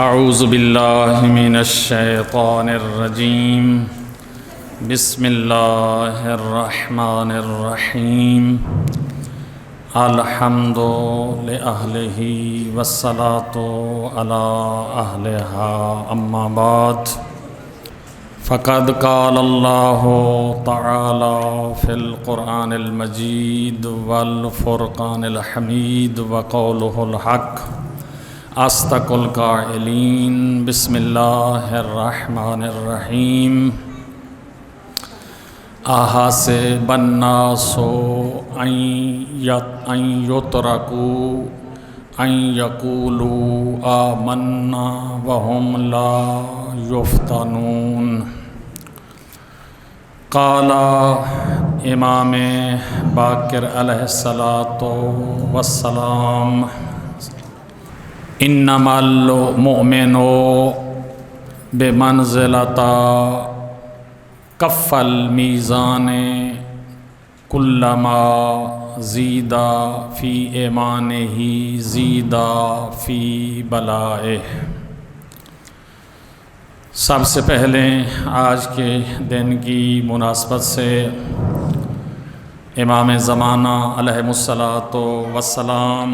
اعوذ باللہ من الشیطان الرجیم بسم اللہ الرحمن الرحیم الحمد لأہلہ والصلاة علی اہلہا اما بعد فقد قال اللہ تعالی فی القرآن المجید والفرقان الحمید وقولہ الحق اصدق القائلین بسم اللہ الرحمن الرحیم احسب الناس ان یترکوا ان یقولوا آمنا وهم لا یفتنون۔ قال امام باقر علیہ السلام انما المؤمن بمنزلۃ کف المیزان کلما زید فی ایمانہ زید فی بلائہ۔ سب سے پہلے آج کے دن کی مناسبت سے امام زمانہ علیہ الصلاۃ والسلام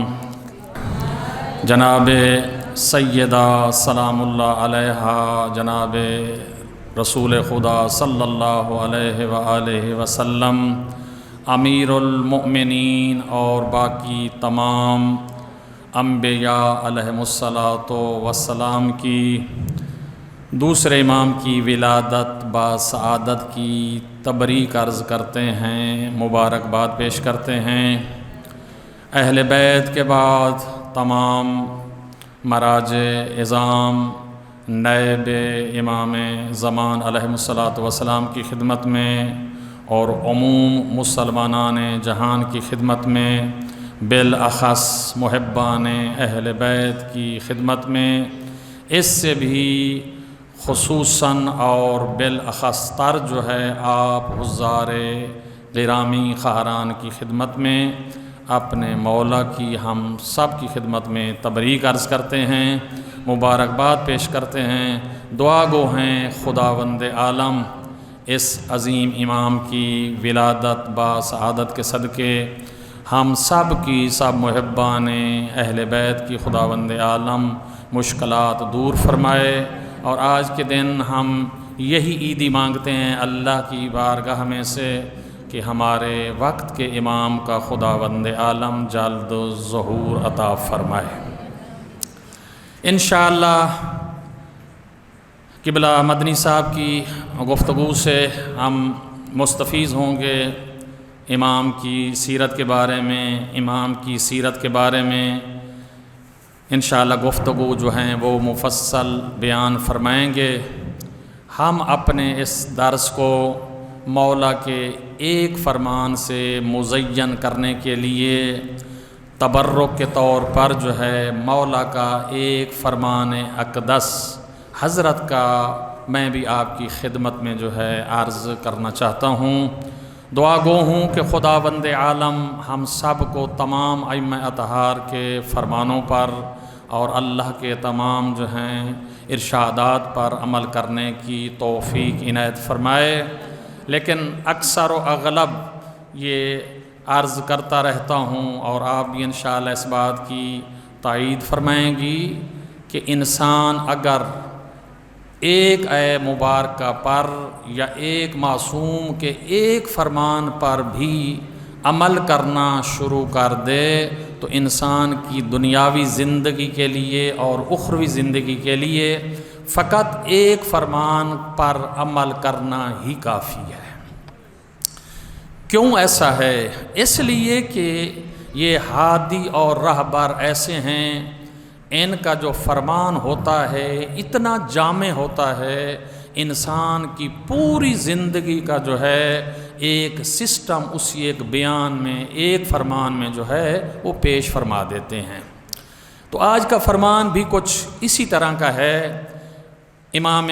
جناب سیدہ سلام اللہ علیہا جناب رسول خدا صلی اللہ علیہ وآلہ وسلم امیر المؤمنین اور باقی تمام انبیاء علیہ الصلاۃ والسلام کی دوسرے امام کی ولادت بسعادت کی تبریک عرض کرتے ہیں، مبارکباد پیش کرتے ہیں۔ اہل بیت کے بعد تمام مراجع اعظام نائب امام زمان علیہ الصلاۃ والسلام کی خدمت میں اور عموم مسلمانان جہان کی خدمت میں، بالاخص محبان اہل بیت کی خدمت میں، اس سے بھی خصوصاً اور بالاخص تر جو ہے آپ حضار گرامی خاہران کی خدمت میں اپنے مولا کی ہم سب کی خدمت میں تبریک عرض کرتے ہیں، مبارکباد پیش کرتے ہیں۔ دعا گو ہیں خداوند عالم اس عظیم امام کی ولادت بسعادت کے صدقے ہم سب کی سب محبان اہل بیت کی خداوند عالم مشکلات دور فرمائے، اور آج کے دن ہم یہی عیدی مانگتے ہیں اللہ کی بارگاہ میں سے کہ ہمارے وقت کے امام کا خداوند عالم جلد ظہور عطا فرمائے۔ انشاءاللہ قبلہ مدنی صاحب کی گفتگو سے ہم مستفیض ہوں گے امام کی سیرت کے بارے میں، امام کی سیرت کے بارے میں انشاءاللہ گفتگو جو ہیں وہ مفصل بیان فرمائیں گے۔ ہم اپنے اس درس کو مولا کے ایک فرمان سے مزین کرنے کے لیے تبرک کے طور پر جو ہے مولا کا ایک فرمان اقدس حضرت کا میں بھی آپ کی خدمت میں جو ہے عرض کرنا چاہتا ہوں۔ دعا گو ہوں کہ خداوند عالم ہم سب کو تمام ائمہ اطہار کے فرمانوں پر اور اللہ کے تمام جو ہیں ارشادات پر عمل کرنے کی توفیق عنایت فرمائے۔ لیکن اکثر و اغلب یہ عرض کرتا رہتا ہوں اور آپ بھی انشاءاللہ اس بات کی تائید فرمائیں گی کہ انسان اگر ایک اے مبارکہ پر یا ایک معصوم کے ایک فرمان پر بھی عمل کرنا شروع کر دے تو انسان کی دنیاوی زندگی کے لیے اور اخروی زندگی کے لیے فقط ایک فرمان پر عمل کرنا ہی کافی ہے۔ کیوں ایسا ہے؟ اس لیے کہ یہ ہادی اور رہبر ایسے ہیں، ان کا جو فرمان ہوتا ہے اتنا جامع ہوتا ہے، انسان کی پوری زندگی کا جو ہے ایک سسٹم اسی ایک بیان میں، ایک فرمان میں جو ہے وہ پیش فرما دیتے ہیں۔ تو آج کا فرمان بھی کچھ اسی طرح کا ہے۔ امام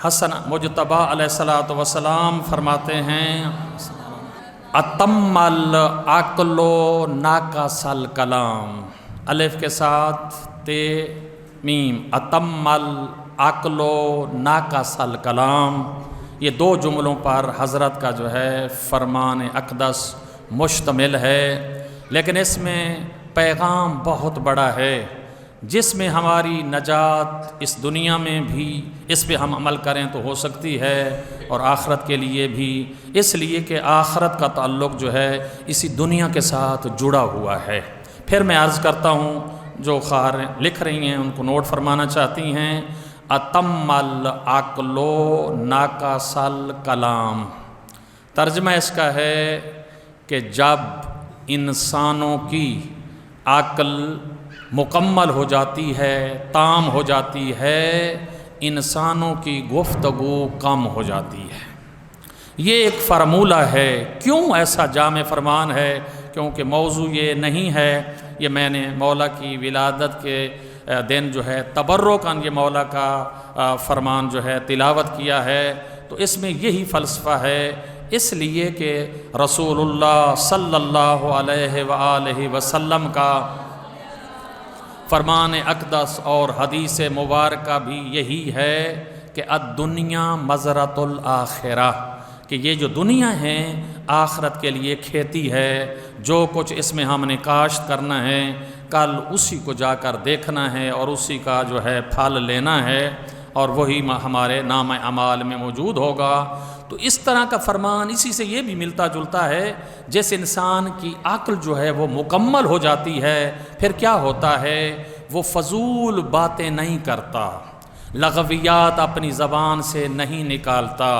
حسن مجتبی علیہ السلام فرماتے ہیں اتم العقل ناقص الکلام، الف کے ساتھ تے میم اتمل عقلو ناقصل کلام، یہ دو جملوں پر حضرت کا جو ہے فرمان اقدس مشتمل ہے، لیکن اس میں پیغام بہت بڑا ہے جس میں ہماری نجات اس دنیا میں بھی اس پہ ہم عمل کریں تو ہو سکتی ہے، اور آخرت کے لیے بھی، اس لیے کہ آخرت کا تعلق جو ہے اسی دنیا کے ساتھ جڑا ہوا ہے۔ پھر میں عرض کرتا ہوں، جو خار لکھ رہی ہیں ان کو نوٹ فرمانا چاہتی ہیں، اتم العقل ناقصل کلام، ترجمہ اس کا ہے کہ جب انسانوں کی عقل مکمل ہو جاتی ہے، تام ہو جاتی ہے، انسانوں کی گفتگو کم ہو جاتی ہے۔ یہ ایک فارمولہ ہے۔ کیوں ایسا جامع فرمان ہے؟ کیونکہ موضوع یہ نہیں ہے، یہ میں نے مولا کی ولادت کے دن جو ہے تبرکاً یہ مولا کا فرمان جو ہے تلاوت کیا ہے، تو اس میں یہی فلسفہ ہے، اس لیے کہ رسول اللہ صلی اللہ علیہ وآلہ وسلم کا فرمان اقدس اور حدیث مبارکہ بھی یہی ہے کہ الدنیا مزرعۃ الآخرہ، کہ یہ جو دنیا ہے آخرت کے لیے کھیتی ہے، جو کچھ اس میں ہم نے کاشت کرنا ہے کل اسی کو جا کر دیکھنا ہے اور اسی کا جو ہے پھل لینا ہے، اور وہی ہمارے نام اعمال میں موجود ہوگا۔ تو اس طرح کا فرمان اسی سے یہ بھی ملتا جلتا ہے، جس انسان کی عقل جو ہے وہ مکمل ہو جاتی ہے، پھر کیا ہوتا ہے، وہ فضول باتیں نہیں کرتا، لغویات اپنی زبان سے نہیں نکالتا،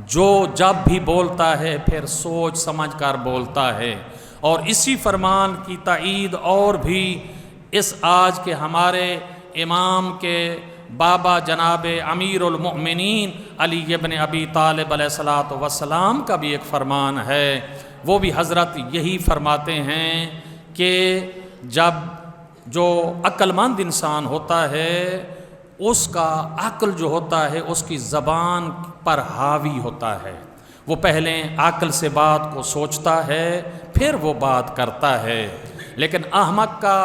جو جب بھی بولتا ہے پھر سوچ سمجھ کر بولتا ہے۔ اور اسی فرمان کی تائید اور بھی اس آج کے ہمارے امام کے بابا جناب امیر المؤمنین علی ابن ابی طالب علیہ الصلاۃ والسلام کا بھی ایک فرمان ہے، وہ بھی حضرت یہی فرماتے ہیں کہ جب جو عقل مند انسان ہوتا ہے اس کا عقل جو ہوتا ہے اس کی زبان پر حاوی ہوتا ہے، وہ پہلے عقل سے بات کو سوچتا ہے پھر وہ بات کرتا ہے، لیکن احمق کا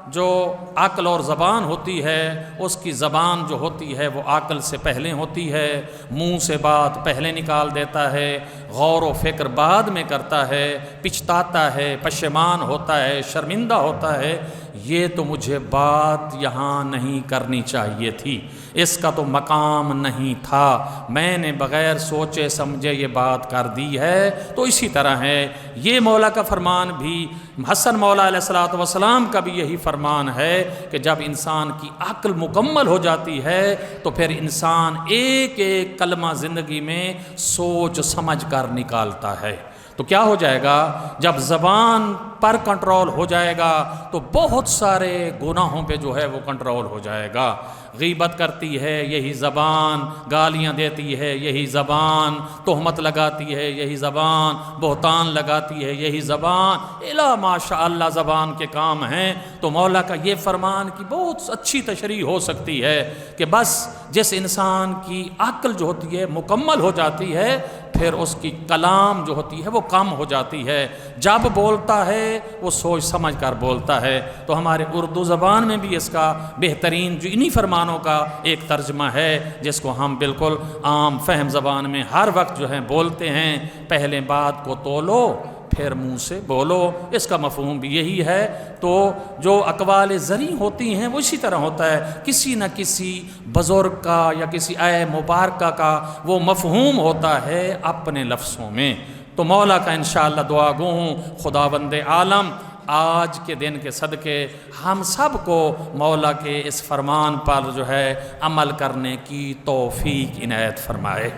جو عقل اور زبان ہوتی ہے اس کی زبان جو ہوتی ہے وہ عقل سے پہلے ہوتی ہے، منہ سے بات پہلے نکال دیتا ہے، غور و فکر بعد میں کرتا ہے، پچھتاتا ہے، پشیمان ہوتا ہے، شرمندہ ہوتا ہے، یہ تو مجھے بات یہاں نہیں کرنی چاہیے تھی، اس کا تو مقام نہیں تھا، میں نے بغیر سوچے سمجھے یہ بات کر دی ہے۔ تو اسی طرح ہے یہ مولا کا فرمان بھی، حسن مولا علیہ الصلوۃ والسلام کا بھی یہی فرمان ہے کہ جب انسان کی عقل مکمل ہو جاتی ہے تو پھر انسان ایک ایک کلمہ زندگی میں سوچ سمجھ کر نکالتا ہے۔ تو کیا ہو جائے گا، جب زبان پر کنٹرول ہو جائے گا تو بہت سارے گناہوں پہ جو ہے وہ کنٹرول ہو جائے گا۔ غیبت کرتی ہے یہی زبان، گالیاں دیتی ہے یہی زبان، تہمت لگاتی ہے یہی زبان، بہتان لگاتی ہے یہی زبان، الا ماشاء اللہ زبان کے کام ہیں۔ تو مولا کا یہ فرمان کی بہت اچھی تشریح ہو سکتی ہے کہ بس جس انسان کی عقل جو ہوتی ہے مکمل ہو جاتی ہے پھر اس کی کلام جو ہوتی ہے وہ کم ہو جاتی ہے، جب بولتا ہے وہ سوچ سمجھ کر بولتا ہے۔ تو ہمارے اردو زبان میں بھی اس کا بہترین جو انہی فرمانوں کا ایک ترجمہ ہے جس کو ہم بالکل عام فہم زبان میں ہر وقت جو ہے بولتے ہیں، پہلے بات کو تولو پھر منہ سے بولو، اس کا مفہوم بھی یہی ہے۔ تو جو اقوال زرعی ہوتی ہیں وہ اسی طرح ہوتا ہے، کسی نہ کسی بزرگ کا یا کسی آیہ مبارکہ کا وہ مفہوم ہوتا ہے اپنے لفظوں میں۔ تو مولا کا انشاءاللہ دعا گو ہوں خداوند عالم آج کے دن کے صدقے ہم سب کو مولا کے اس فرمان پر جو ہے عمل کرنے کی توفیق عنایت فرمائے۔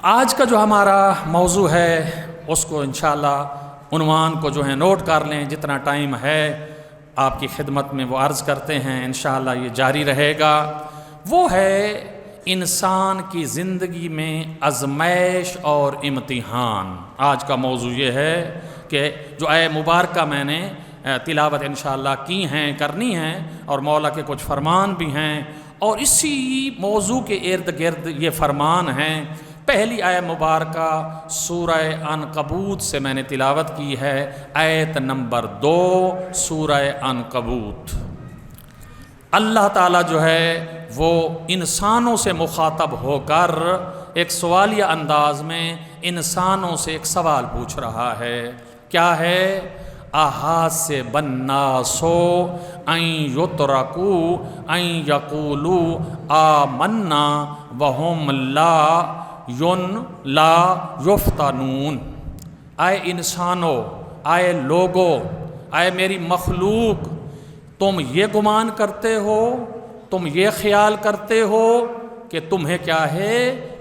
آج کا جو ہمارا موضوع ہے اس کو انشاءاللہ عنوان کو جو ہے نوٹ کر لیں، جتنا ٹائم ہے آپ کی خدمت میں وہ عرض کرتے ہیں، انشاءاللہ یہ جاری رہے گا۔ وہ ہے انسان کی زندگی میں آزمائش اور امتحان۔ آج کا موضوع یہ ہے کہ جو آیہ مبارکہ میں نے تلاوت انشاءاللہ کی ہیں، کرنی ہیں، اور مولا کے کچھ فرمان بھی ہیں، اور اسی موضوع کے ارد گرد یہ فرمان ہیں۔ پہلی آیہ مبارکہ سورہ عنکبوت سے میں نے تلاوت کی ہے، آیت نمبر 2 سورہ عنکبوت۔ اللہ تعالیٰ جو ہے وہ انسانوں سے مخاطب ہو کر ایک سوالیہ انداز میں انسانوں سے ایک سوال پوچھ رہا ہے. کیا ہے؟ احاسب الناس ان یترکوا ان یقولوا آمنا وہم لا یفتنون. اے انسانوں، اے لوگوں، اے میری مخلوق، تم یہ گمان کرتے ہو، تم یہ خیال کرتے ہو کہ تمہیں کیا ہے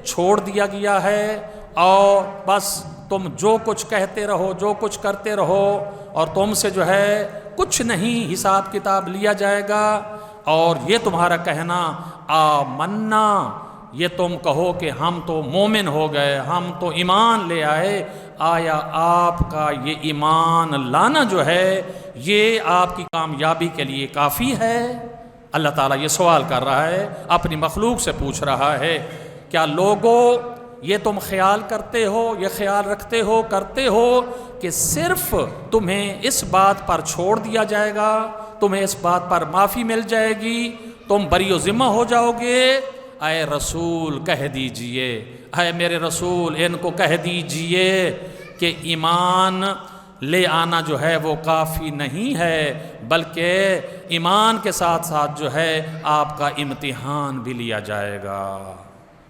چھوڑ دیا گیا ہے اور بس تم جو کچھ کہتے رہو، جو کچھ کرتے رہو اور تم سے جو ہے کچھ نہیں حساب کتاب لیا جائے گا. اور یہ تمہارا کہنا آمنا، یہ تم کہو کہ ہم تو مومن ہو گئے، ہم تو ایمان لے آئے. آیا آپ کا یہ ایمان لانا جو ہے یہ آپ کی کامیابی کے لیے کافی ہے؟ اللہ تعالیٰ یہ سوال کر رہا ہے، اپنی مخلوق سے پوچھ رہا ہے. کیا لوگوں یہ تم خیال کرتے ہو، یہ خیال رکھتے ہو، کرتے ہو کہ صرف تمہیں اس بات پر چھوڑ دیا جائے گا، تمہیں اس بات پر معافی مل جائے گی، تم بری و ذمہ ہو جاؤ گے؟ اے رسول کہہ دیجئے، اے میرے رسول ان کو کہہ دیجئے کہ ایمان لے آنا جو ہے وہ کافی نہیں ہے، بلکہ ایمان کے ساتھ ساتھ جو ہے آپ کا امتحان بھی لیا جائے گا،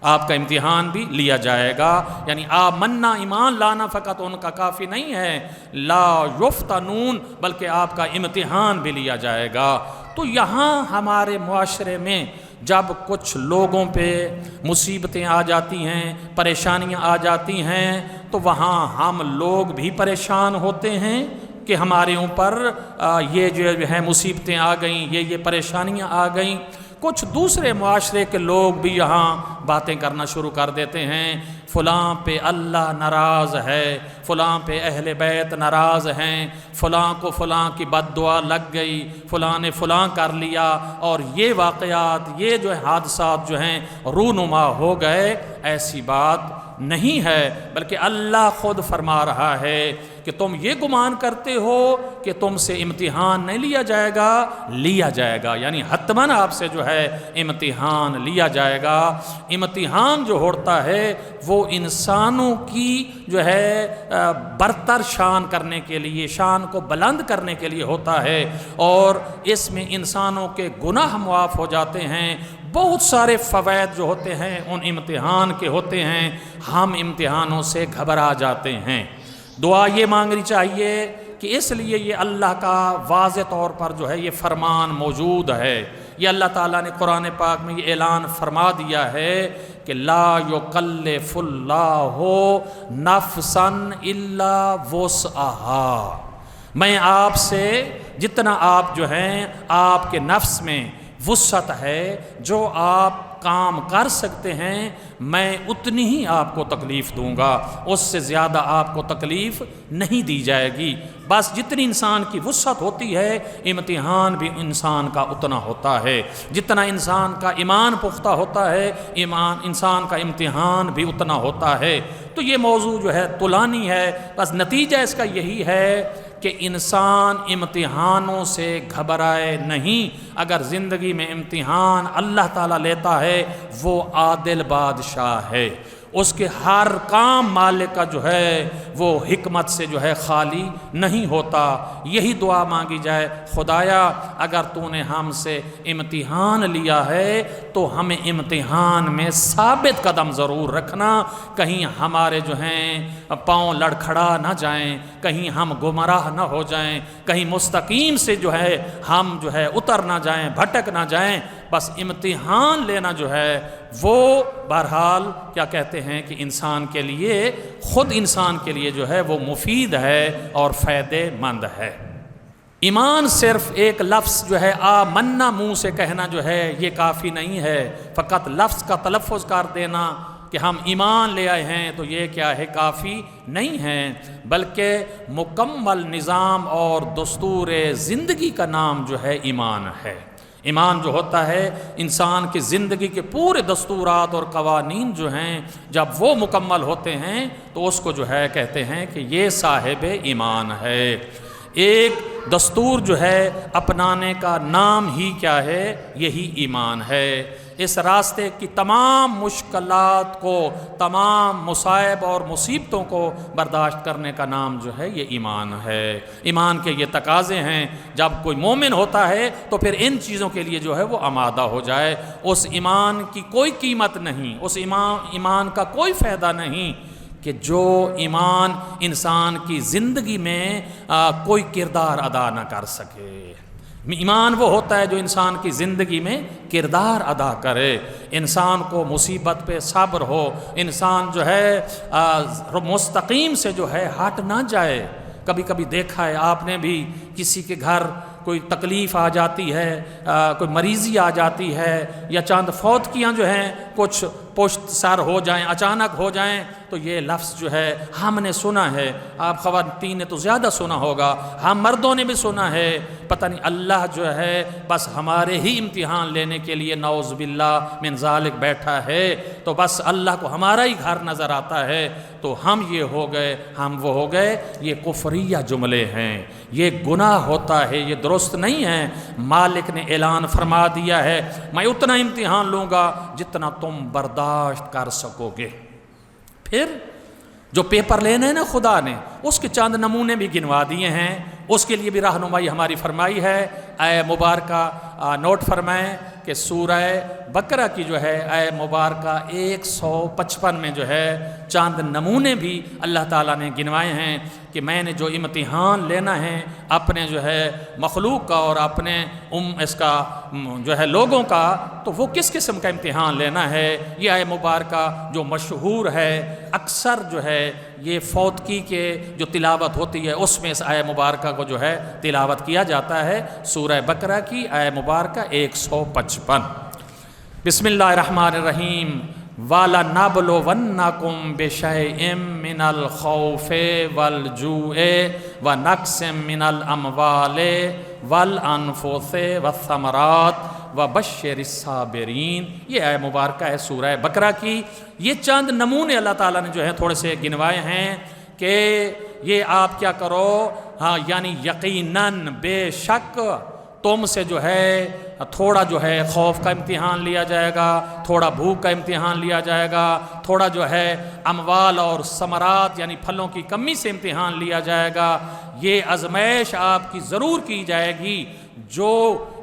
آپ کا امتحان بھی لیا جائے گا. یعنی آمنا ایمان لانا فقط ان کا کافی نہیں ہے، لا یفتنون، بلکہ آپ کا امتحان بھی لیا جائے گا. تو یہاں ہمارے معاشرے میں جب کچھ لوگوں پہ مصیبتیں آ جاتی ہیں، پریشانیاں آ جاتی ہیں، تو وہاں ہم لوگ بھی پریشان ہوتے ہیں کہ ہمارے اوپر یہ جو ہے مصیبتیں آ گئیں، یہ پریشانیاں آ گئیں. کچھ دوسرے معاشرے کے لوگ بھی یہاں باتیں کرنا شروع کر دیتے ہیں، فلاں پہ اللہ ناراض ہے، فلاں پہ اہل بیت ناراض ہیں، فلاں کو فلاں کی بد دعا لگ گئی، فلاں نے فلاں کر لیا، اور یہ واقعات، یہ جو حادثات جو ہیں رونما ہو گئے. ایسی بات نہیں ہے، بلکہ اللہ خود فرما رہا ہے کہ تم یہ گمان کرتے ہو کہ تم سے امتحان نہیں لیا جائے گا، لیا جائے گا. یعنی حتماً آپ سے جو ہے امتحان لیا جائے گا. امتحان جو ہوتا ہے وہ انسانوں کی جو ہے برتر شان کرنے کے لیے، شان کو بلند کرنے کے لیے ہوتا ہے، اور اس میں انسانوں کے گناہ معاف ہو جاتے ہیں. بہت سارے فوائد جو ہوتے ہیں ان امتحان کے ہوتے ہیں. ہم امتحانوں سے گھبرا جاتے ہیں. دعا یہ مانگنی چاہیے کہ اس لیے یہ اللہ کا واضح طور پر جو ہے یہ فرمان موجود ہے. یہ اللہ تعالیٰ نے قرآن پاک میں یہ اعلان فرما دیا ہے کہ لا یکلف اللہ نفسا الا وسعہا. میں آپ سے جتنا آپ جو ہیں آپ کے نفس میں وسعت ہے، جو آپ کام کر سکتے ہیں، میں اتنی ہی آپ کو تکلیف دوں گا، اس سے زیادہ آپ کو تکلیف نہیں دی جائے گی. بس جتنی انسان کی وسعت ہوتی ہے امتحان بھی انسان کا اتنا ہوتا ہے. جتنا انسان کا ایمان پختہ ہوتا ہے انسان کا امتحان بھی اتنا ہوتا ہے. تو یہ موضوع جو ہے طولانی ہے، بس نتیجہ اس کا یہی ہے کہ انسان امتحانوں سے گھبرائے نہیں. اگر زندگی میں امتحان اللہ تعالیٰ لیتا ہے وہ عادل بادشاہ ہے، اس کے ہر کام مالک کا جو ہے وہ حکمت سے جو ہے خالی نہیں ہوتا. یہی دعا مانگی جائے، خدایا اگر تو نے ہم سے امتحان لیا ہے تو ہمیں امتحان میں ثابت قدم ضرور رکھنا، کہیں ہمارے جو ہیں پاؤں لڑکھڑا نہ جائیں، کہیں ہم گمراہ نہ ہو جائیں، کہیں مستقیم سے جو ہے ہم جو ہے اتر نہ جائیں، بھٹک نہ جائیں. بس امتحان لینا جو ہے وہ بہرحال کیا کہتے ہیں کہ انسان کے لیے، خود انسان کے لیے جو ہے وہ مفید ہے اور فائدے مند ہے. ایمان صرف ایک لفظ جو ہے آمنا منہ سے کہنا جو ہے یہ کافی نہیں ہے. فقط لفظ کا تلفظ کر دینا کہ ہم ایمان لے آئے ہیں تو یہ کیا ہے کافی نہیں ہے، بلکہ مکمل نظام اور دستور زندگی کا نام جو ہے ایمان ہے. ایمان جو ہوتا ہے انسان کی زندگی کے پورے دستورات اور قوانین جو ہیں جب وہ مکمل ہوتے ہیں تو اس کو جو ہے کہتے ہیں کہ یہ صاحب ایمان ہے. ایک دستور جو ہے اپنانے کا نام ہی کیا ہے؟ یہی ایمان ہے۔ اس راستے کی تمام مشکلات کو، تمام مصائب اور مصیبتوں کو برداشت کرنے کا نام جو ہے یہ ایمان ہے۔ ایمان کے یہ تقاضے ہیں، جب کوئی مومن ہوتا ہے تو پھر ان چیزوں کے لیے جو ہے وہ آمادہ ہو جائے۔ اس ایمان کی کوئی قیمت نہیں، اس ایمان کا کوئی فائدہ نہیں کہ جو ایمان انسان کی زندگی میں کوئی کردار ادا نہ کر سکے۔ ایمان وہ ہوتا ہے جو انسان کی زندگی میں کردار ادا کرے، انسان کو مصیبت پہ صبر ہو، انسان جو ہے مستقیم سے جو ہے ہٹ نہ جائے۔ کبھی کبھی دیکھا ہے آپ نے بھی، کسی کے گھر کوئی تکلیف آ جاتی ہے، کوئی مریضی آ جاتی ہے، یا چاند فوتگیاں جو ہیں کچھ پشت سر ہو جائیں، اچانک ہو جائیں، تو یہ لفظ جو ہے ہم نے سنا ہے، آپ خواتین نے تو زیادہ سنا ہوگا، ہم مردوں نے بھی سنا ہے، پتہ نہیں اللہ جو ہے بس ہمارے ہی امتحان لینے کے لیے نعوذ باللہ من ذالک بیٹھا ہے، تو بس اللہ کو ہمارا ہی گھر نظر آتا ہے، تو ہم یہ ہو گئے، ہم وہ ہو گئے۔ یہ کفریہ جملے ہیں، یہ گناہ ہوتا ہے، یہ درست نہیں ہے۔ مالک نے اعلان فرما دیا ہے، میں اتنا امتحان لوں گا جتنا تم برداشت کر سکو گے۔ پھر جو پیپر لینے ہیں نا خدا نے، اس کے چاند نمونے بھی گنوا دیے ہیں، اس کے لیے بھی رہنمائی ہماری فرمائی ہے۔ اے مبارکہ نوٹ فرمائیں کہ سورہ بقرہ کی جو ہے اے مبارکہ 155 میں جو ہے چاند نمونے بھی اللہ تعالیٰ نے گنوائے ہیں کہ میں نے جو امتحان لینا ہے اپنے جو ہے مخلوق کا اور اپنے اس کا جو ہے لوگوں کا، تو وہ کس قسم کا امتحان لینا ہے۔ یہ آیہ مبارکہ جو مشہور ہے، اکثر جو ہے یہ فوتگی کے جو تلاوت ہوتی ہے اس میں اس آیہ مبارکہ کو جو ہے تلاوت کیا جاتا ہے، سورہ بقرہ کی آیہ مبارکہ 155۔ بسم اللہ الرحمن الرحیم۔ وَلَنَبْلُوَنَّكُمْ بِشَيْءٍ مِّنَ الْخَوْفِ وَالْجُوعِ وَنَقْصٍ مِّنَ الْأَمْوَالِ وَالْأَنفُسِ وَالثَّمَرَاتِ وَبَشِّرِ الصَّابِرِينَ۔ یہ آیہ مبارکہ ہے سورہ بقرہ کی۔ یہ چند نمونے اللہ تعالیٰ نے جو ہے تھوڑے سے گنوائے ہیں کہ یہ آپ کیا کرو، ہاں یعنی یقیناً بے شک تم سے جو ہے تھوڑا جو ہے خوف کا امتحان لیا جائے گا، تھوڑا بھوک کا امتحان لیا جائے گا، تھوڑا جو ہے اموال اور ثمرات یعنی پھلوں کی کمی سے امتحان لیا جائے گا۔ یہ آزمائش آپ کی ضرور کی جائے گی۔ جو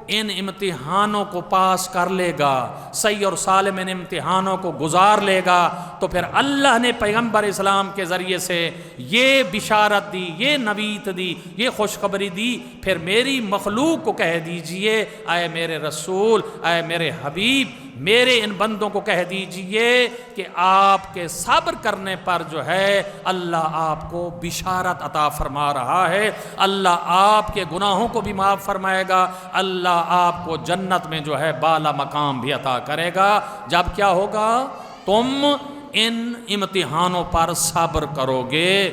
ان امتحانوں کو پاس کر لے گا، صحیح اور سالم ان امتحانوں کو گزار لے گا، تو پھر اللہ نے پیغمبر اسلام کے ذریعے سے یہ بشارت دی، یہ نوید دی، یہ خوشخبری دی، پھر میری مخلوق کو کہہ دیجئے، اے میرے رسول، اے میرے حبیب، میرے ان بندوں کو کہہ دیجئے کہ آپ کے صبر کرنے پر جو ہے اللہ آپ کو بشارت عطا فرما رہا ہے، اللہ آپ کے گناہوں کو بھی معاف فرمائے گا، اللہ آپ کو جنت میں جو ہے بالا مقام بھی عطا کرے گا جب کیا ہوگا، تم ان امتحانوں پر صبر کرو گے۔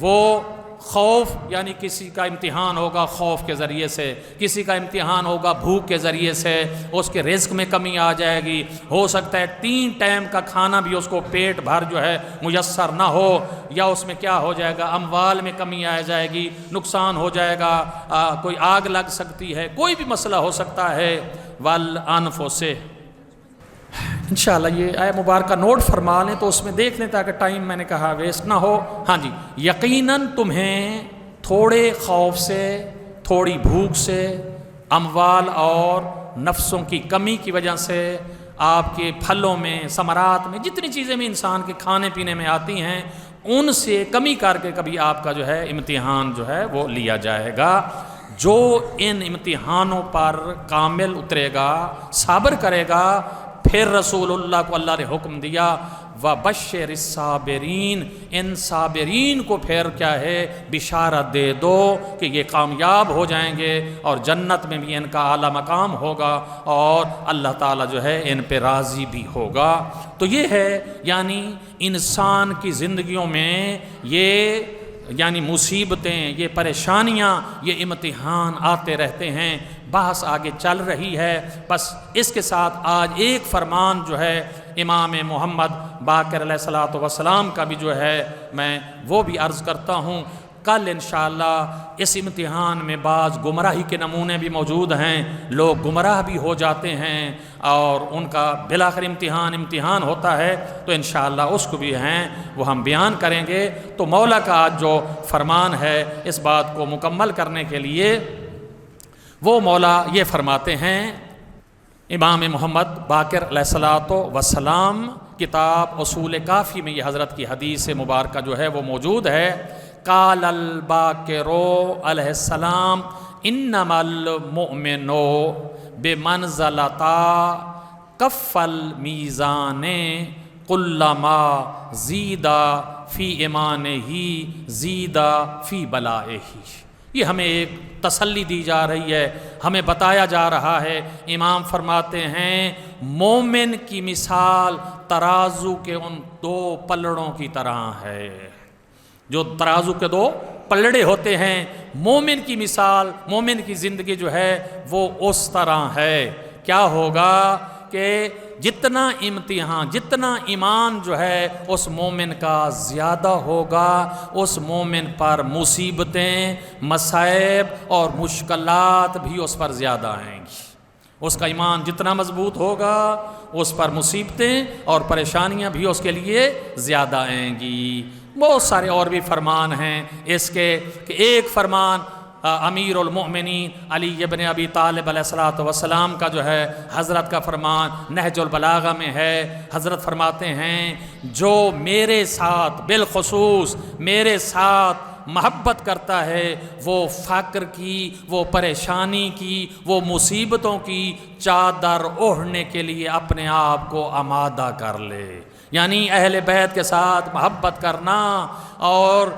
وہ خوف یعنی کسی کا امتحان ہوگا خوف کے ذریعے سے، کسی کا امتحان ہوگا بھوک کے ذریعے سے، اس کے رزق میں کمی آ جائے گی، ہو سکتا ہے 3 ٹائم کا کھانا بھی اس کو پیٹ بھر جو ہے میسر نہ ہو، یا اس میں کیا ہو جائے گا، اموال میں کمی آ جائے گی، نقصان ہو جائے گا، کوئی آگ لگ سکتی ہے، کوئی بھی مسئلہ ہو سکتا ہے۔ والانفس، انشاءاللہ یہ آیہ مبارکہ نوٹ فرما لیں تو اس میں دیکھ لیں تاکہ ٹائم میں نے کہا ویسٹ نہ ہو۔ ہاں جی، یقیناً تمہیں تھوڑے خوف سے، تھوڑی بھوک سے، اموال اور نفسوں کی کمی کی وجہ سے، آپ کے پھلوں میں، ثمرات میں، جتنی چیزیں بھی انسان کے کھانے پینے میں آتی ہیں ان سے کمی کر کے کبھی آپ کا جو ہے امتحان جو ہے وہ لیا جائے گا۔ جو ان امتحانوں پر کامل اترے گا، صبر کرے گا، پھر رسول اللہ کو اللہ نے حکم دیا وَبَشِّرِ الصَّابِرِينَ، ان صابرین کو پھر کیا ہے بشارت دے دو کہ یہ کامیاب ہو جائیں گے اور جنت میں بھی ان کا اعلیٰ مقام ہوگا اور اللہ تعالیٰ جو ہے ان پہ راضی بھی ہوگا۔ تو یہ ہے یعنی انسان کی زندگیوں میں یہ یعنی مصیبتیں، یہ پریشانیاں، یہ امتحان آتے رہتے ہیں۔ بحث آگے چل رہی ہے، بس اس کے ساتھ آج ایک فرمان جو ہے امام محمد باقر علیہ الصلوۃ والسلام کا بھی جو ہے میں وہ بھی عرض کرتا ہوں۔ کل انشاءاللہ اس امتحان میں بعض گمراہی کے نمونے بھی موجود ہیں، لوگ گمراہ بھی ہو جاتے ہیں اور ان کا بالآخر امتحان ہوتا ہے، تو انشاءاللہ اس کو بھی ہیں وہ ہم بیان کریں گے۔ تو مولا کا آج جو فرمان ہے اس بات کو مکمل کرنے کے لیے وہ مولا یہ فرماتے ہیں، امام محمد باقر علیہ الصلوۃ والسلام کتاب اصول کافی میں یہ حضرت کی حدیث مبارکہ جو ہے وہ موجود ہے۔ قال الباقر علیہ السلام انما المؤمن بمنزلتا کف المیزان کلما زید فی ایمانہ زید فی بلائہ۔ یہ ہمیں ایک تسلی دی جا رہی ہے، ہمیں بتایا جا رہا ہے۔ امام فرماتے ہیں مومن کی مثال ترازو کے ان دو پلڑوں کی طرح ہے۔ جو ترازو کے دو پلڑے ہوتے ہیں، مومن کی مثال، مومن کی زندگی جو ہے وہ اس طرح ہے۔ کیا ہوگا کہ جتنا امتحان، جتنا ایمان جو ہے اس مومن کا زیادہ ہوگا، اس مومن پر مصیبتیں، مصائب اور مشکلات بھی اس پر زیادہ آئیں گی۔ اس کا ایمان جتنا مضبوط ہوگا اس پر مصیبتیں اور پریشانیاں بھی اس کے لیے زیادہ آئیں گی۔ بہت سارے اور بھی فرمان ہیں اس کے، کہ ایک فرمان امیر المؤمنین علی بن ابی طالب علیہ الصلوۃ والسلام کا جو ہے حضرت کا فرمان نہج البلاغہ میں ہے۔ حضرت فرماتے ہیں جو میرے ساتھ بالخصوص میرے ساتھ محبت کرتا ہے وہ فقر کی، وہ پریشانی کی، وہ مصیبتوں کی چادر اوڑھنے کے لیے اپنے آپ کو آمادہ کر لے۔ یعنی اہل بیت کے ساتھ محبت کرنا اور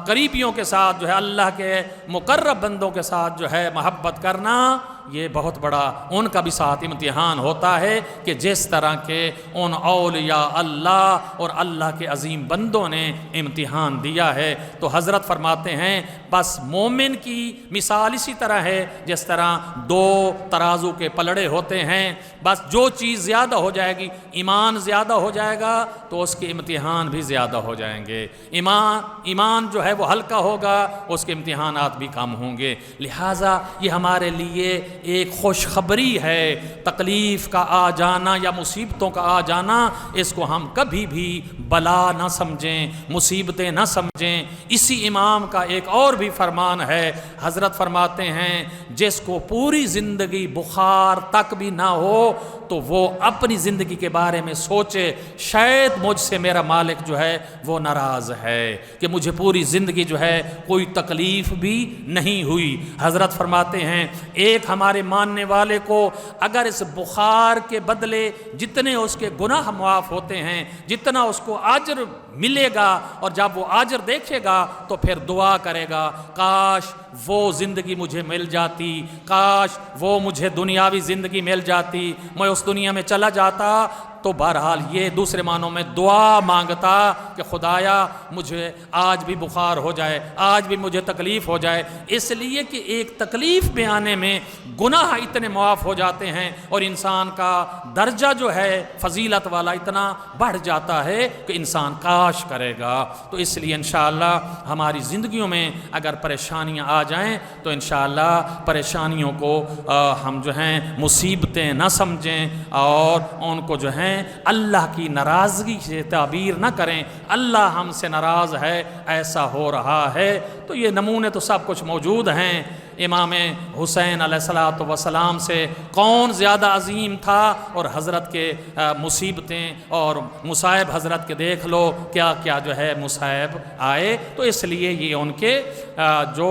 قریبیوں کے ساتھ جو ہے اللہ کے مقرب بندوں کے ساتھ جو ہے محبت کرنا، یہ بہت بڑا ان کا بھی ساتھ امتحان ہوتا ہے کہ جس طرح کے ان اولیاء اللہ اور اللہ کے عظیم بندوں نے امتحان دیا ہے۔ تو حضرت فرماتے ہیں بس مومن کی مثال اسی طرح ہے جس طرح دو ترازو کے پلڑے ہوتے ہیں۔ بس جو چیز زیادہ ہو جائے گی، ایمان زیادہ ہو جائے گا تو اس کے امتحان بھی زیادہ ہو جائیں گے۔ ایمان جو ہے وہ ہلکا ہوگا، اس کے امتحانات بھی کم ہوں گے۔ لہٰذا یہ ہمارے لیے ایک خوشخبری ہے۔ تکلیف کا آ جانا یا مصیبتوں کا آ جانا، اس کو ہم کبھی بھی بلا نہ سمجھیں، مصیبتیں نہ سمجھیں۔ اسی امام کا ایک اور بھی فرمان ہے، حضرت فرماتے ہیں جس کو پوری زندگی بخار تک بھی نہ ہو تو وہ اپنی زندگی کے بارے میں سوچے شاید مجھ سے میرا مالک جو ہے وہ ناراض ہے کہ مجھے پوری زندگی جو ہے کوئی تکلیف بھی نہیں ہوئی۔ حضرت فرماتے ہیں ایک ہمارے ماننے والے کو اگر اس بخار کے بدلے جتنے اس کے گناہ معاف ہوتے ہیں، جتنا اس کو اجر ملے گا، اور جب وہ اجر دیکھے گا تو پھر دعا کرے گا کاش وہ زندگی مجھے مل جاتی، کاش وہ مجھے دنیاوی زندگی مل جاتی، میں اس دنیا میں چلا جاتا۔ تو بہرحال یہ دوسرے معنوں میں دعا مانگتا کہ خدایا مجھے آج بھی بخار ہو جائے، آج بھی مجھے تکلیف ہو جائے، اس لیے کہ ایک تکلیف میں آنے میں گناہ اتنے معاف ہو جاتے ہیں اور انسان کا درجہ جو ہے فضیلت والا اتنا بڑھ جاتا ہے کہ انسان کاش کرے گا۔ تو اس لیے انشاءاللہ ہماری زندگیوں میں اگر پریشانیاں آ جائیں تو انشاءاللہ پریشانیوں کو ہم جو ہیں مصیبتیں نہ سمجھیں اور ان کو جو ہیں اللہ کی ناراضگی سے تعبیر نہ کریں۔ اللہ ہم سے ناراض ہے، ایسا ہو رہا ہے۔ تو یہ نمونے تو سب کچھ موجود ہیں۔ امام حسین علیہ الصلوۃ والسلام سے کون زیادہ عظیم تھا، اور حضرت کے مصیبتیں اور مصائب حضرت کے دیکھ لو کیا کیا جو ہے مصائب آئے۔ تو اس لیے یہ ان کے جو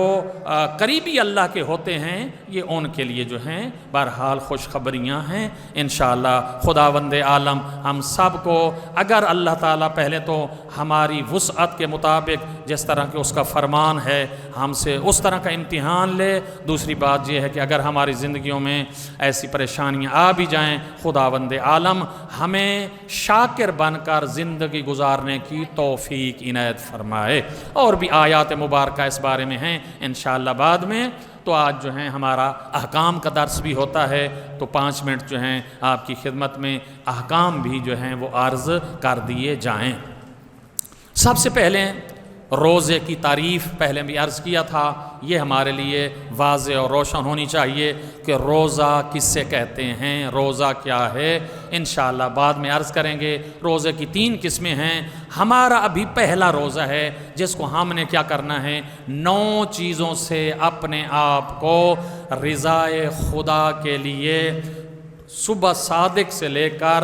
قریبی اللہ کے ہوتے ہیں یہ ان کے لیے جو ہیں بہرحال خوشخبریاں ہیں۔ انشاءاللہ خداوند عالم ہم سب کو اگر اللہ تعالیٰ پہلے تو ہماری وسعت کے مطابق جس طرح کہ اس کا فرمان ہے ہم سے اس طرح کا امتحان لے۔ دوسری بات یہ ہے کہ اگر ہماری زندگیوں میں ایسی پریشانیاں آ بھی جائیں، خداوند عالم ہمیں شاکر بن کر زندگی گزارنے کی توفیق عنایت فرمائے۔ اور بھی آیات مبارکہ اس بارے میں ہیں انشاءاللہ بعد میں۔ تو آج جو ہیں ہمارا احکام کا درس بھی ہوتا ہے، تو 5 منٹ جو ہیں آپ کی خدمت میں احکام بھی جو ہیں وہ عرض کر دیے جائیں۔ سب سے پہلے روزے کی تعریف پہلے بھی عرض کیا تھا، یہ ہمارے لیے واضح اور روشن ہونی چاہیے کہ روزہ کس سے کہتے ہیں، روزہ کیا ہے، انشاءاللہ بعد میں عرض کریں گے۔ روزے کی 3 قسمیں ہیں۔ ہمارا ابھی پہلا روزہ ہے جس کو ہم نے کیا کرنا ہے، 9 چیزوں سے اپنے آپ کو رضائے خدا کے لیے صبح صادق سے لے کر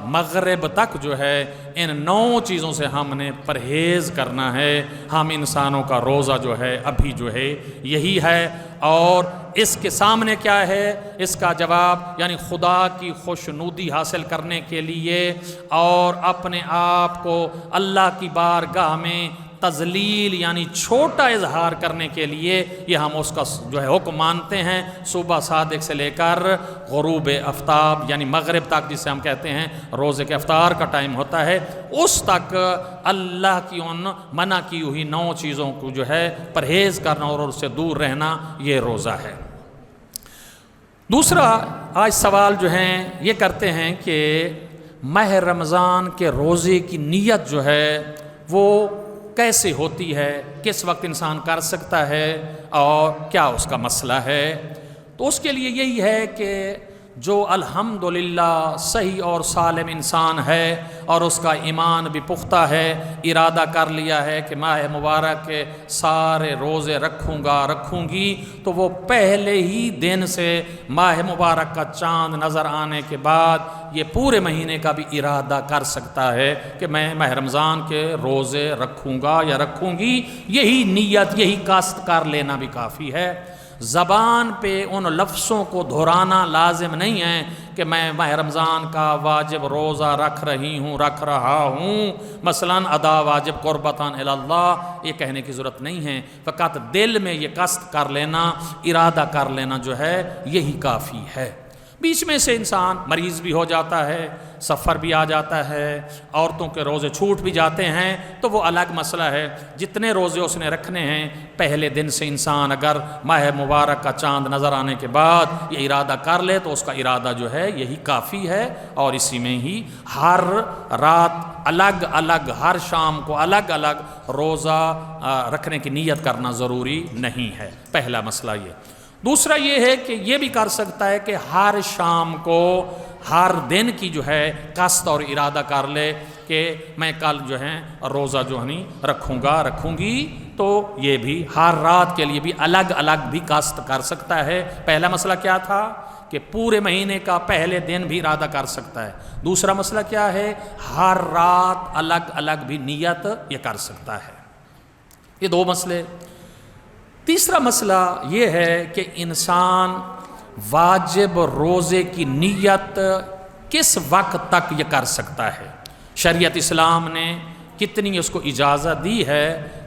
مغرب تک جو ہے ان 9 چیزوں سے ہم نے پرہیز کرنا ہے۔ ہم انسانوں کا روزہ جو ہے ابھی جو ہے یہی ہے، اور اس کے سامنے کیا ہے، اس کا جواب یعنی خدا کی خوشنودی حاصل کرنے کے لیے اور اپنے آپ کو اللہ کی بارگاہ میں تذلیل یعنی چھوٹا اظہار کرنے کے لیے یہ ہم اس کا جو ہے حکم مانتے ہیں۔ صبح صادق سے لے کر غروب آفتاب یعنی مغرب تک، جسے ہم کہتے ہیں روزے کے افطار کا ٹائم ہوتا ہے، اس تک اللہ کی ان منع کی ہوئی 9 چیزوں کو جو ہے پرہیز کرنا اور اس سے دور رہنا، یہ روزہ ہے۔ دوسرا آج سوال جو ہیں یہ کرتے ہیں کہ ماہ رمضان کے روزے کی نیت جو ہے وہ کیسے ہوتی ہے، کس وقت انسان کر سکتا ہے اور کیا اس کا مسئلہ ہے؟ تو اس کے لیے یہی ہے کہ جو الحمدللہ صحیح اور سالم انسان ہے اور اس کا ایمان بھی پختہ ہے، ارادہ کر لیا ہے کہ ماہ مبارک کے سارے روزے رکھوں گی، تو وہ پہلے ہی دن سے ماہ مبارک کا چاند نظر آنے کے بعد یہ پورے مہینے کا بھی ارادہ کر سکتا ہے کہ میں ماہ رمضان کے روزے رکھوں گا یا رکھوں گی۔ یہی نیت، یہی قصد کر لینا بھی کافی ہے۔ زبان پہ ان لفظوں کو دہرانا لازم نہیں ہے کہ میں ماہ رمضان کا واجب روزہ رکھ رہا ہوں، مثلا ادا واجب قربتاً الی اللہ، یہ کہنے کی ضرورت نہیں ہے۔ فقط دل میں یہ قصد کر لینا، ارادہ کر لینا جو ہے یہی کافی ہے۔ بیچ میں سے انسان مریض بھی ہو جاتا ہے، سفر بھی آ جاتا ہے، عورتوں کے روزے چھوٹ بھی جاتے ہیں، تو وہ الگ مسئلہ ہے۔ جتنے روزے اس نے رکھنے ہیں پہلے دن سے انسان اگر ماہ مبارک کا چاند نظر آنے کے بعد یہ ارادہ کر لے تو اس کا ارادہ جو ہے یہی کافی ہے، اور اسی میں ہی ہر رات الگ الگ، ہر شام کو الگ الگ روزہ رکھنے کی نیت کرنا ضروری نہیں ہے۔ پہلا مسئلہ یہ۔ دوسرا یہ ہے کہ یہ بھی کر سکتا ہے کہ ہر شام کو ہر دن کی جو ہے قصد اور ارادہ کر لے کہ میں کل جو ہے روزہ جو نہیں رکھوں گی، تو یہ بھی ہر رات کے لیے بھی الگ الگ بھی قصد کر سکتا ہے۔ پہلا مسئلہ کیا تھا کہ پورے مہینے کا پہلے دن بھی ارادہ کر سکتا ہے۔ دوسرا مسئلہ کیا ہے، ہر رات الگ الگ بھی نیت یہ کر سکتا ہے۔ یہ 2 مسئلے۔ تیسرا مسئلہ یہ ہے کہ انسان واجب روزے کی نیت کس وقت تک یہ کر سکتا ہے۔ شریعت اسلام نے کتنی اس کو اجازت دی ہے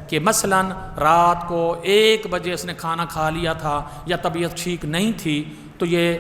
کہ مثلا رات کو 1 بجے اس نے کھانا کھا لیا تھا یا طبیعت ٹھیک نہیں تھی، تو یہ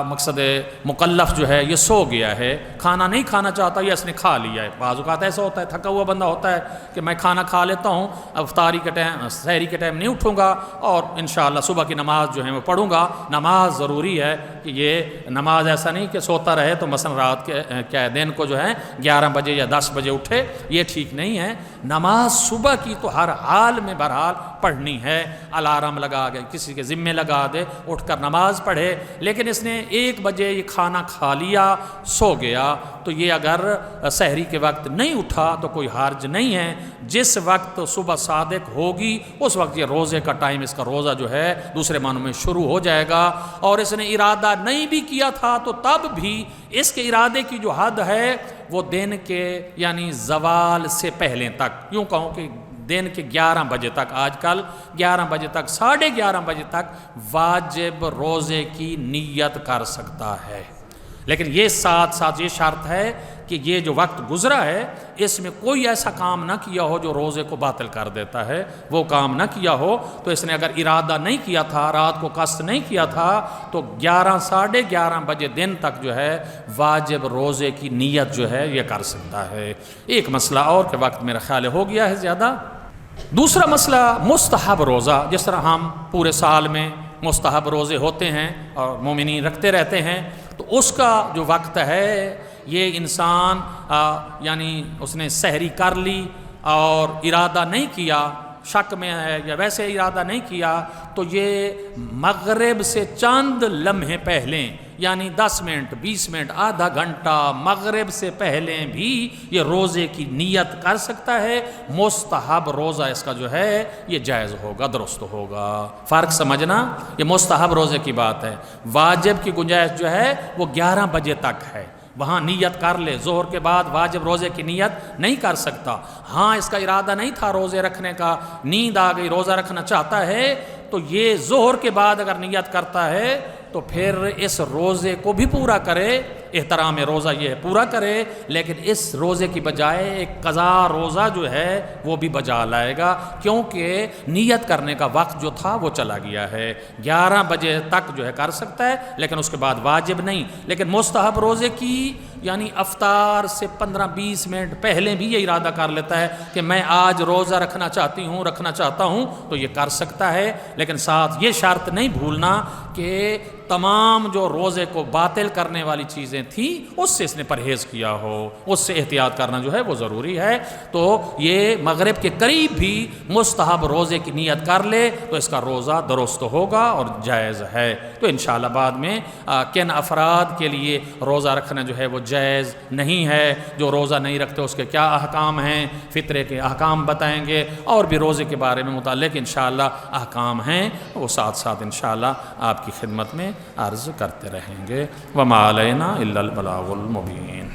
مقصد مکلف جو ہے یہ سو گیا ہے، کھانا نہیں کھانا چاہتا یا اس نے کھا لیا ہے۔ بعض اوقات ایسا ہوتا ہے تھکا ہوا بندہ ہوتا ہے کہ میں کھانا کھا لیتا ہوں، افطاری کے ٹائم سحری کے ٹائم نہیں اٹھوں گا اور انشاءاللہ صبح کی نماز جو ہے وہ پڑھوں گا۔ نماز ضروری ہے کہ یہ نماز ایسا نہیں کہ سوتا رہے تو مثلا رات کے کیا دن کو جو ہے 11 بجے یا 10 بجے اٹھے، یہ ٹھیک نہیں ہے۔ نماز صبح کی تو ہر حال میں بہرحال پڑھنی ہے، الارم لگا کے کسی کے ذمے لگا دے اٹھ کر نماز پڑھے، لیکن اس نے 1 بجے یہ کھانا کھا لیا، سو گیا، تو یہ اگر سحری کے وقت نہیں اٹھا تو کوئی حرج نہیں ہے۔ جس وقت صبح صادق ہوگی اس وقت یہ روزے کا ٹائم، اس کا روزہ جو ہے دوسرے معنوں میں شروع ہو جائے گا۔ اور اس نے ارادہ نہیں بھی کیا تھا تو تب بھی اس کے ارادے کی جو حد ہے وہ دن کے یعنی زوال سے پہلے تک، یوں کہوں کہ دن کے 11 بجے تک، آج کل 11 بجے تک، 11:30 بجے تک واجب روزے کی نیت کر سکتا ہے۔ لیکن یہ ساتھ یہ شرط ہے کہ یہ جو وقت گزرا ہے اس میں کوئی ایسا کام نہ کیا ہو جو روزے کو باطل کر دیتا ہے، وہ کام نہ کیا ہو۔ تو اس نے اگر ارادہ نہیں کیا تھا، رات کو قصد نہیں کیا تھا، تو 11:30 بجے دن تک جو ہے واجب روزے کی نیت جو ہے یہ کر سکتا ہے۔ ایک مسئلہ اور کہ وقت میرا خیال ہو گیا ہے زیادہ۔ دوسرا مسئلہ مستحب روزہ، جس طرح ہم پورے سال میں مستحب روزے ہوتے ہیں اور مومنین رکھتے رہتے ہیں، تو اس کا جو وقت ہے یہ انسان یعنی اس نے سحری کر لی اور ارادہ نہیں کیا، شک میں ہے یا ویسے ارادہ نہیں کیا، تو یہ مغرب سے چند لمحے پہلے یعنی 10 منٹ 20 منٹ آدھا گھنٹہ مغرب سے پہلے بھی یہ روزے کی نیت کر سکتا ہے۔ مستحب روزہ اس کا جو ہے یہ جائز ہوگا، درست ہوگا۔ فرق سمجھنا، یہ مستحب روزے کی بات ہے۔ واجب کی گنجائش جو ہے وہ 11 بجے تک ہے، وہاں نیت کر لے، ظہر کے بعد واجب روزے کی نیت نہیں کر سکتا۔ ہاں اس کا ارادہ نہیں تھا روزے رکھنے کا، نیند آ گئی روزہ رکھنا چاہتا ہے، تو یہ ظہر کے بعد اگر نیت کرتا ہے تو پھر اس روزے کو بھی پورا کرے، احترام روزہ یہ ہے پورا کرے، لیکن اس روزے کی بجائے ایک قضا روزہ جو ہے وہ بھی بجا لائے گا، کیونکہ نیت کرنے کا وقت جو تھا وہ چلا گیا ہے۔ 11 بجے تک جو ہے کر سکتا ہے، لیکن اس کے بعد واجب نہیں۔ لیکن مستحب روزے کی یعنی افطار سے 15-20 منٹ پہلے بھی یہ ارادہ کر لیتا ہے کہ میں آج روزہ رکھنا چاہتا ہوں تو یہ کر سکتا ہے، لیکن ساتھ یہ شرط نہیں بھولنا کہ تمام جو روزے کو باطل کرنے والی چیزیں تھیں اس سے اس نے پرہیز کیا ہو، اس سے احتیاط کرنا جو ہے وہ ضروری ہے۔ تو یہ مغرب کے قریب بھی مستحب روزے کی نیت کر لے تو اس کا روزہ درست ہوگا اور جائز ہے۔ تو انشاءاللہ بعد میں کن افراد کے لیے روزہ رکھنا جو ہے وہ جائز نہیں ہے، جو روزہ نہیں رکھتے اس کے کیا احکام ہیں، فطرے کے احکام بتائیں گے، اور بھی روزے کے بارے میں متعلق انشاءاللہ احکام ہیں، وہ ساتھ ساتھ انشاءاللہ آپ کی خدمت میں عرض کرتے رہیں گے۔ وما علینا الا البلاغ المبین۔